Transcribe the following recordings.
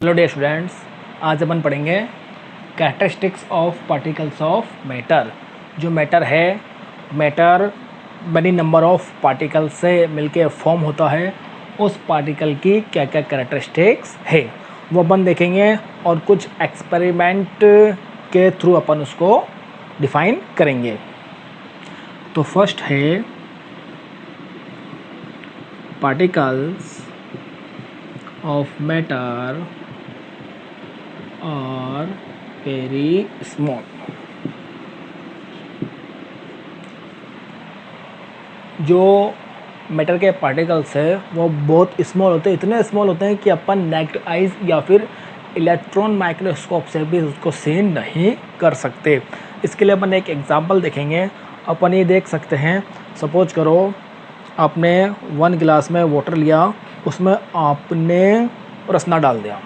Hello dear students, आज अपन पढ़ेंगे characteristics of particles of matter. जो मैटर है, मैटर बड़ी नंबर ऑफ पार्टिकल्स से मिलके फॉर्म होता है। उस पार्टिकल की क्या क्या कैरेक्टरिस्टिक्स है वो अपन देखेंगे और कुछ एक्सपेरिमेंट के थ्रू अपन उसको डिफाइन करेंगे। तो फर्स्ट है पार्टिकल्स ऑफ मैटर और वेरी स्मॉल। जो मैटर के पार्टिकल्स है वो बहुत स्मॉल होते हैं, इतने स्मॉल होते हैं कि अपन नेक्ड आइज या फिर इलेक्ट्रॉन माइक्रोस्कोप से भी उसको सीन नहीं कर सकते। इसके लिए अपन एक एग्जांपल देखेंगे। अपन ये देख सकते हैं, सपोज करो आपने 1 गिलास में वाटर लिया, उसमें आपने रसना डाल दिया।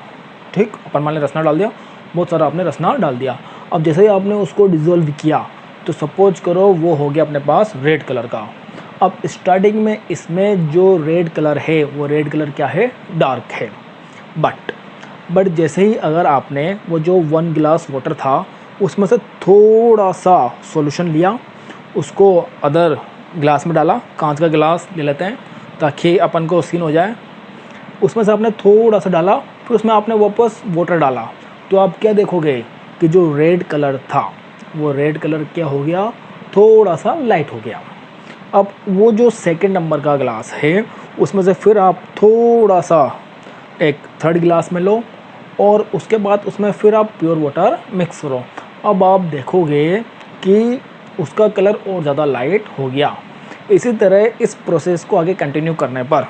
ठीक, अपन मान लें रसना डाल दिया, बहुत सारा आपने रसना डाल दिया। अब जैसे ही आपने उसको डिज़ोल्व किया तो सपोज करो वो हो गया अपने पास रेड कलर का। अब स्टार्टिंग में इसमें जो रेड कलर है वो रेड कलर क्या है, डार्क है। बट जैसे ही अगर आपने वो जो 1 गिलास वाटर था उसमें से थोड़ा सा सॉल्यूशन लिया, उसको अदर गिलास में डाला, कांच का गिलास ले लेते हैं ताकि अपन को सीन हो जाए। उसमें से आपने थोड़ा सा डाला, फिर उसमें आपने वापस वाटर डाला, तो आप क्या देखोगे कि जो रेड कलर था वो रेड कलर क्या हो गया, थोड़ा सा लाइट हो गया। अब वो जो सेकंड नंबर का गिलास है उसमें से फिर आप थोड़ा सा एक थर्ड गिलास में लो और उसके बाद उसमें फिर आप प्योर वाटर मिक्स करो। अब आप देखोगे कि उसका कलर और ज़्यादा लाइट हो गया। इसी तरह इस प्रोसेस को आगे कंटिन्यू करने पर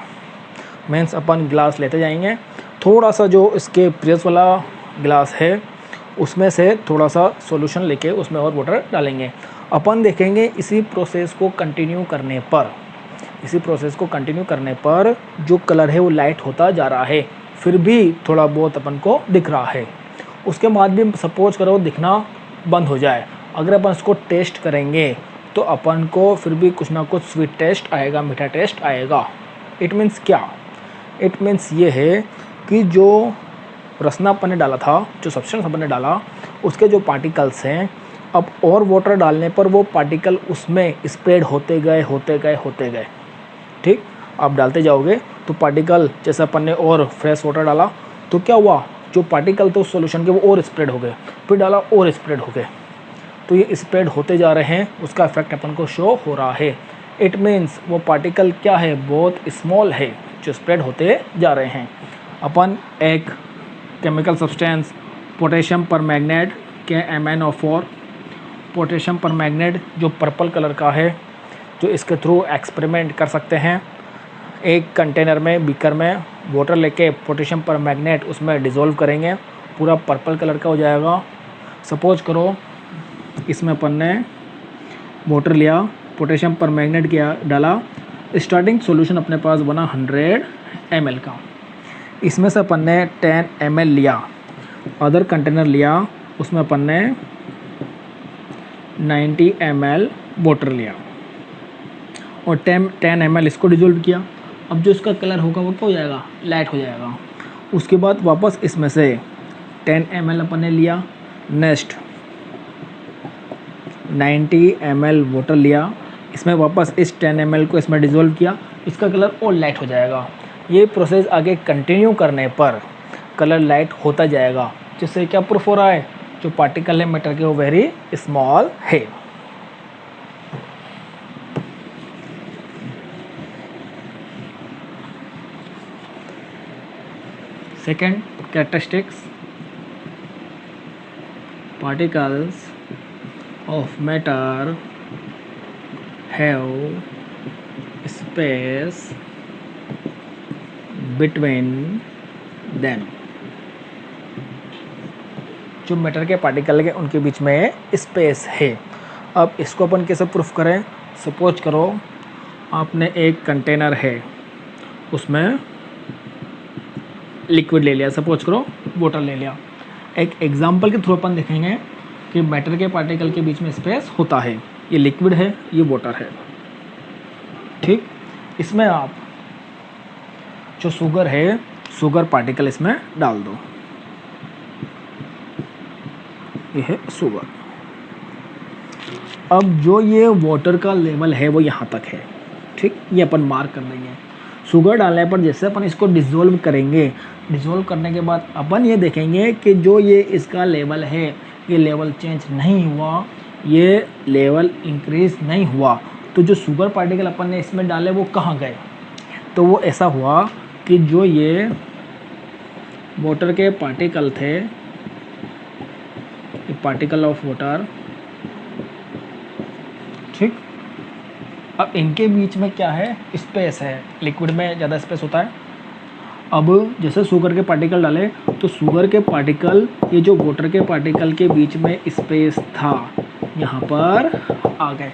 मीन्स अपन गिलास लेते जाएंगे, थोड़ा सा जो इसके प्रेस वाला गिलास है उसमें से थोड़ा सा सॉल्यूशन लेके उसमें और वाटर डालेंगे। अपन देखेंगे इसी प्रोसेस को कंटिन्यू करने पर जो कलर है वो लाइट होता जा रहा है, फिर भी थोड़ा बहुत अपन को दिख रहा है। उसके बाद भी सपोज करो दिखना बंद हो जाए, अगर अपन इसको टेस्ट करेंगे तो अपन को फिर भी कुछ ना कुछ स्वीट टेस्ट आएगा, मीठा टेस्ट आएगा। इट मीन्स क्या? इट मीन्स ये है कि जो रसना अपन ने डाला था, जो सब्सटेंस अपन ने डाला, उसके जो पार्टिकल्स हैं, अब और वाटर डालने पर वो पार्टिकल उसमें स्प्रेड होते गए। ठीक, आप डालते जाओगे तो पार्टिकल, जैसे अपन ने और फ्रेश वाटर डाला तो क्या हुआ, जो पार्टिकल थे उस सॉल्यूशन के वो और स्प्रेड हो गए, फिर डाला और स्प्रेड हो गए। तो ये स्प्रेड होते जा रहे हैं, उसका इफेक्ट अपन को शो हो रहा है। इट मीन्स वो पार्टिकल क्या है, बहुत स्मॉल है जो स्प्रेड होते जा रहे हैं। अपन एक केमिकल सब्सटेंस पोटेशियम परमैंगनेट के MnO4, पोटेशियम परमैंगनेट जो पर्पल कलर का है, जो इसके थ्रू एक्सपेरिमेंट कर सकते हैं। एक कंटेनर में, बीकर में वाटर लेके पोटेशियम परमैंगनेट उसमें डिज़ोल्व करेंगे, पूरा पर्पल कलर का हो जाएगा। सपोज करो इसमें अपन ने वाटर लिया, पोटेशियम परमैंगनेट किया, डाला, स्टार्टिंग सॉल्यूशन अपने पास बना 100 ml का। इसमें से अपन ने 10 ml लिया, अदर कंटेनर लिया, उसमें अपन ने 90 ml वाटर लिया और 10 ml इसको डिजोल्व किया। अब जो इसका कलर होगा वो क्या हो जाएगा, लाइट हो जाएगा। उसके बाद वापस इसमें से 10 ml अपन ने लिया, नेक्स्ट 90 ml वाटर लिया, इसमें वापस इस 10 ml को इसमें डिज़ोल्व किया, इसका कलर और लाइट हो जाएगा। ये प्रोसेस आगे कंटिन्यू करने पर कलर लाइट होता जाएगा, जिससे क्या प्रूफ हो रहा है, जो पार्टिकल है मैटर के वो वेरी स्मॉल है। Second characteristics, particles of matter have space between them। जो मैटर के पार्टिकल है उनके बीच में स्पेस है। अब इसको अपन कैसे प्रूफ करें? सपोज करो आपने एक कंटेनर है, उसमें लिक्विड ले लिया, सपोज करो वाटर ले लिया। एक एग्जांपल के थ्रू अपन देखेंगे कि मैटर के पार्टिकल के बीच में स्पेस होता है। ये लिक्विड है, ये वाटर है। ठीक, इसमें आप जो शुगर है, शुगर पार्टिकल इसमें डाल दो। ये है शुगर। अब जो ये वाटर का लेवल है वो यहाँ तक है, ठीक, ये अपन मार्क कर लेंगे। शुगर डालने पर जैसे अपन इसको डिज़ोल्व करेंगे, डिज़ोल्व करने के बाद अपन ये देखेंगे कि जो ये इसका लेवल है ये लेवल चेंज नहीं हुआ, ये लेवल इंक्रीज नहीं हुआ। तो जो शुगर पार्टिकल अपन ने इसमें डाले वो कहाँ गए? तो वो ऐसा हुआ कि जो ये वाटर के पार्टिकल थे, पार्टिकल ऑफ वाटर, ठीक, अब इनके बीच में क्या है? स्पेस है। लिक्विड में ज़्यादा स्पेस होता है। अब जैसे शुगर के पार्टिकल डाले तो शुगर के पार्टिकल ये जो वाटर के पार्टिकल के बीच में स्पेस था यहाँ पर आ गए।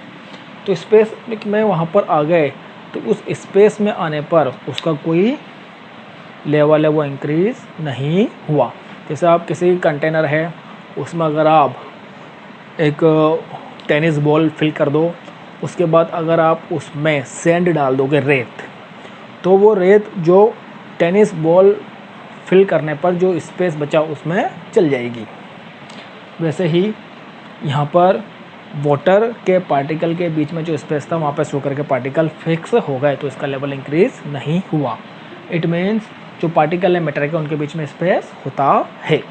तो स्पेस में वहाँ पर आ गए तो उस स्पेस में आने पर उसका कोई लेवल है वो इंक्रीज नहीं हुआ। जैसे आप किसी कंटेनर है उसमें अगर आप एक टेनिस बॉल फिल कर दो, उसके बाद अगर आप उसमें सैंड डाल दोगे, रेत, तो वो रेत जो टेनिस बॉल फिल करने पर जो स्पेस बचा उसमें चल जाएगी। वैसे ही यहाँ पर वाटर के पार्टिकल के बीच में जो स्पेस था वहाँ पर शुगर के पार्टिकल फिक्स हो गए, तो इसका लेवल इंक्रीज नहीं हुआ। इट मीन्स जो पार्टिकल है मैटर के उनके बीच में स्पेस होता है।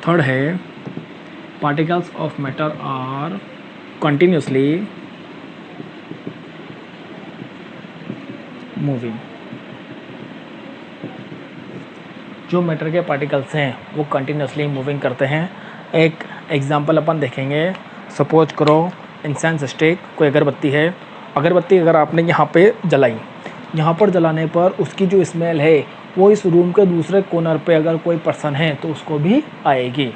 थर्ड है particles of matter are continuously moving. जो मैटर के पार्टिकल्स हैं वो कंटिन्यूसली मूविंग करते हैं। एक एग्जांपल अपन देखेंगे। सपोज करो इंसेंस स्टिक, कोई अगरबत्ती है। अगरबत्ती अगर आपने यहाँ पे जलाई, यहाँ पर जलाने पर उसकी जो स्मेल है वो इस रूम के दूसरे कॉर्नर पे अगर कोई पर्सन है तो उसको भी आएगी।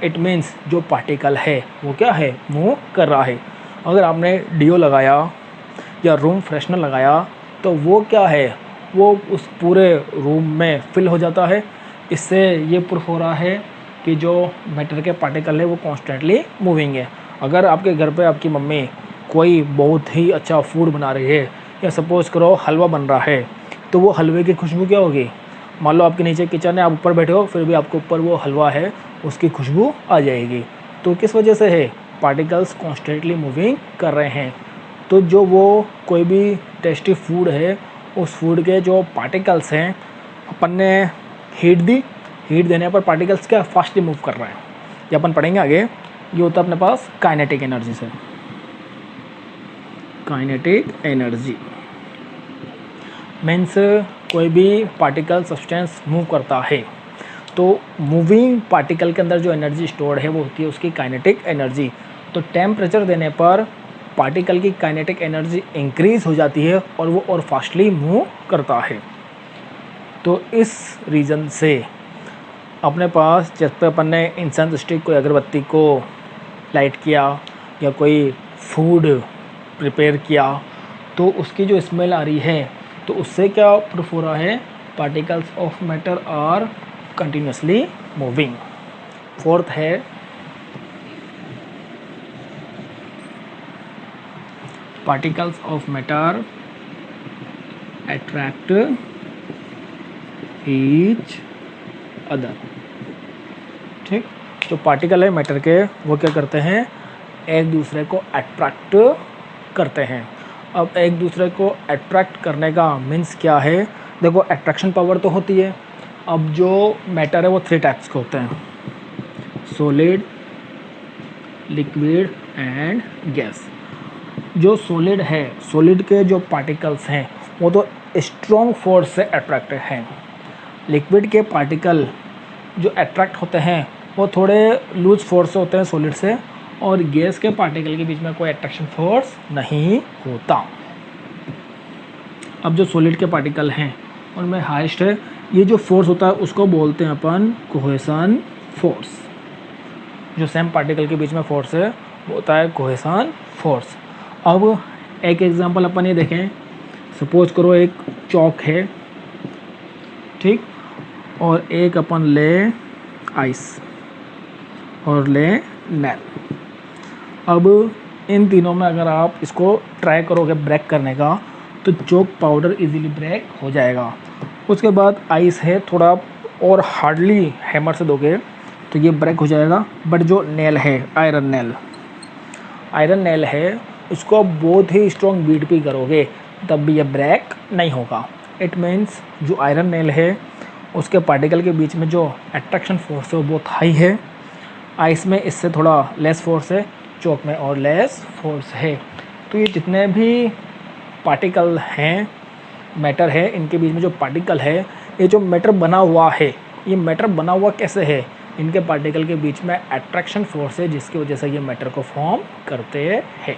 इट मीन्स जो पार्टिकल है वो क्या है? मूव कर रहा है। अगर आपने डिओ लगाया या रूम फ्रेशनर लगाया तो वो क्या है? वो उस पूरे रूम में फिल हो जाता है। इससे ये प्रूफ हो रहा है कि जो मैटर के पार्टिकल है वो कॉन्स्टेंटली मूविंग है। अगर आपके घर पे आपकी मम्मी कोई बहुत ही अच्छा फूड बना रही है या सपोज़ करो हलवा बन रहा है, तो वो हलवे की खुशबू क्या होगी? मान लो आपके नीचे किचन है, आप ऊपर बैठे हो, फिर भी आपके ऊपर वो हलवा है उसकी खुशबू आ जाएगी। तो किस वजह से है? पार्टिकल्स कॉन्स्टेंटली मूविंग कर रहे हैं। तो जो वो कोई भी टेस्टी फूड है उस फूड के जो पार्टिकल्स हैं, अपन ने हीट दी, हीट देने पर पार्टिकल्स क्या फास्टली मूव कर रहा है। ये अपन पढ़ेंगे आगे। ये होता है अपने पास काइनेटिक एनर्जी से। काइनेटिक एनर्जी मीन्स कोई भी पार्टिकल सब्सटेंस मूव करता है तो मूविंग पार्टिकल के अंदर जो एनर्जी स्टोर्ड है वो होती है उसकी काइनेटिक एनर्जी। तो टेम्परेचर देने पर पार्टिकल की काइनेटिक एनर्जी इंक्रीज हो जाती है और वो और फास्टली मूव करता है। तो इस रीज़न से अपने पास जब पे अपन ने इंसेंस स्टिक कोई अगरबत्ती को लाइट किया या कोई फूड प्रिपेयर किया तो उसकी जो स्मेल आ रही है तो उससे क्या प्रूफ हो रहा है? Particles of matter are continuously moving. Fourth है particles of matter attract each other. ठीक, जो पार्टिकल है मैटर के वो क्या करते हैं? एक दूसरे को अट्रैक्ट करते हैं। अब एक दूसरे को अट्रैक्ट करने का मीन्स क्या है? देखो अट्रैक्शन पावर तो होती है। अब जो मैटर है वो 3 टाइप्स के होते हैं, सॉलिड, लिक्विड एंड गैस। जो सॉलिड है, सॉलिड के जो पार्टिकल्स हैं वो तो स्ट्रॉन्ग फोर्स से अट्रैक्टेड हैं। लिक्विड के पार्टिकल जो अट्रैक्ट होते हैं वो थोड़े लूज फोर्स से होते हैं सॉलिड से, और गैस के पार्टिकल के बीच में कोई अट्रैक्शन फोर्स नहीं होता। अब जो सॉलिड के पार्टिकल हैं उनमें हाईएस्ट है, ये जो फोर्स होता है उसको बोलते हैं अपन कोहेसन फोर्स। जो सेम पार्टिकल के बीच में फोर्स है वो होता है कोहेसन फोर्स। अब एक एग्जांपल अपन ये देखें। सपोज करो एक चौक है, ठीक, और एक अपन ले आइस और ले नेल। अब इन तीनों में अगर आप इसको ट्राई करोगे ब्रेक करने का तो चॉक पाउडर इजीली ब्रेक हो जाएगा। उसके बाद आइस है, थोड़ा और हार्डली हैमर से दोगे तो ये ब्रेक हो जाएगा। बट जो नेल है, आयरन नेल है, उसको आप बहुत ही स्ट्रॉन्ग बीट भी करोगे तब भी ये ब्रेक नहीं होगा। इट मीन्स जो आयरन नेल है उसके पार्टिकल के बीच में जो अट्रैक्शन फोर्स है वो बहुत हाई है। आइस में इससे थोड़ा लेस फोर्स है, चॉक में और लेस फोर्स है। तो ये जितने भी पार्टिकल हैं, मैटर है, इनके बीच में जो पार्टिकल है, ये जो मैटर बना हुआ है, ये मैटर बना हुआ कैसे है? इनके पार्टिकल के बीच में अट्रैक्शन फोर्स है जिसकी वजह से ये मैटर को फॉर्म करते हैं।